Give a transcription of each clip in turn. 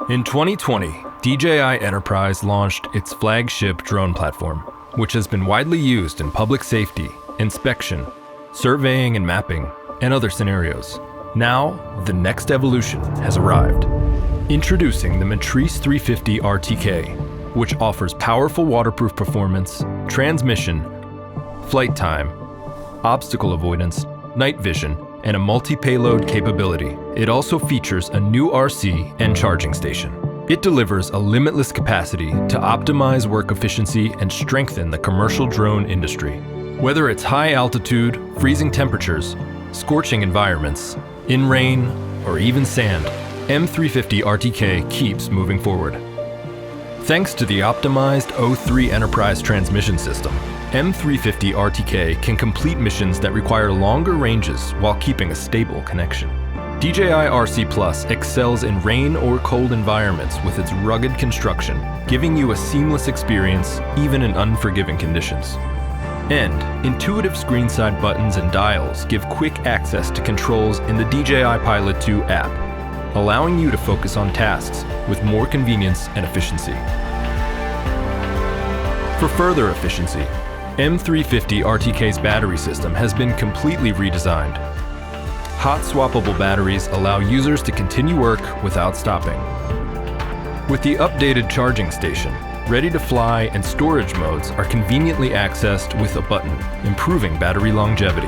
In 2020, DJI Enterprise launched its flagship drone platform, which has been widely used in public safety, inspection, surveying and mapping, and other scenarios. Now, the next evolution has arrived. Introducing the Matrice 350 RTK, which offers powerful waterproof performance, transmission, flight time, obstacle avoidance, night vision, and a multi-payload capability. It also features a new RC and charging station. It delivers a limitless capacity to optimize work efficiency and strengthen the commercial drone industry. Whether it's high altitude, freezing temperatures, scorching environments, in rain, or even sand, M350 RTK keeps moving forward. Thanks to the optimized O3 Enterprise transmission system, M350 RTK can complete missions that require longer ranges while keeping a stable connection. DJI RC Plus excels in rain or cold environments with its rugged construction, giving you a seamless experience even in unforgiving conditions. And intuitive screenside buttons and dials give quick access to controls in the DJI Pilot 2 app, allowing you to focus on tasks with more convenience and efficiency. For further efficiency, M350 RTK's battery system has been completely redesigned. Hot swappable batteries allow users to continue work without stopping. With the updated charging station, ready to fly and storage modes are conveniently accessed with a button, improving battery longevity.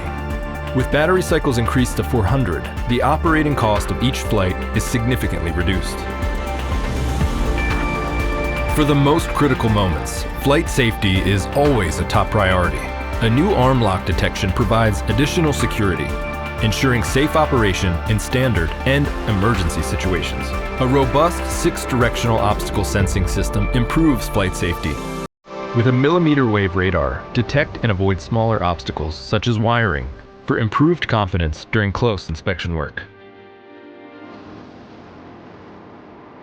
With battery cycles increased to 400, the operating cost of each flight is significantly reduced. For the most critical moments, flight safety is always a top priority. A new arm lock detection provides additional security, ensuring safe operation in standard and emergency situations. A robust 6-directional obstacle sensing system improves flight safety. With a millimeter wave radar, detect and avoid smaller obstacles such as wiring for improved confidence during close inspection work.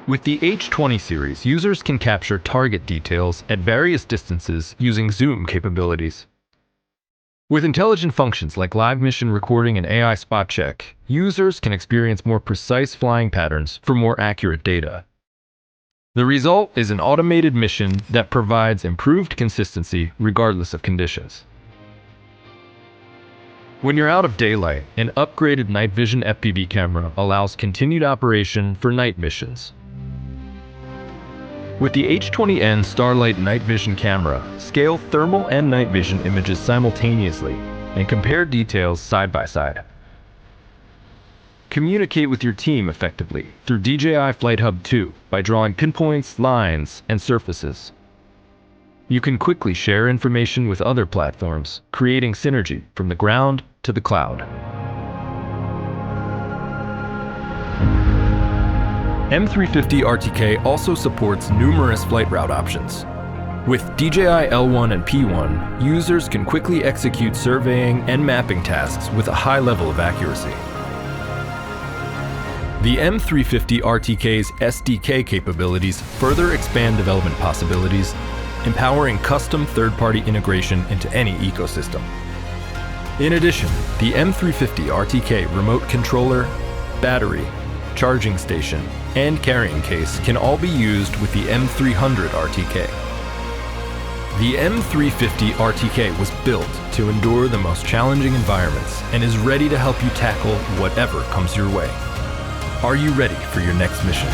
With the H20 series, users can capture target details at various distances using zoom capabilities. With intelligent functions like live mission recording and AI spot check, users can experience more precise flying patterns for more accurate data. The result is an automated mission that provides improved consistency regardless of conditions. When you're out of daylight, an upgraded night vision FPV camera allows continued operation for night missions. With the H20N Starlight Night Vision camera, scale thermal and night vision images simultaneously and compare details side by side. Communicate with your team effectively through DJI Flight Hub 2 by drawing pinpoints, lines, and surfaces. You can quickly share information with other platforms, creating synergy from the ground to the cloud. M350 RTK also supports numerous flight route options. With DJI L1 and P1, users can quickly execute surveying and mapping tasks with a high level of accuracy. The M350 RTK's SDK capabilities further expand development possibilities, empowering custom third-party integration into any ecosystem. In addition, the M350 RTK remote controller, battery, charging station, and carrying case can all be used with the M300 RTK. The M350 RTK was built to endure the most challenging environments and is ready to help you tackle whatever comes your way. Are you ready for your next mission?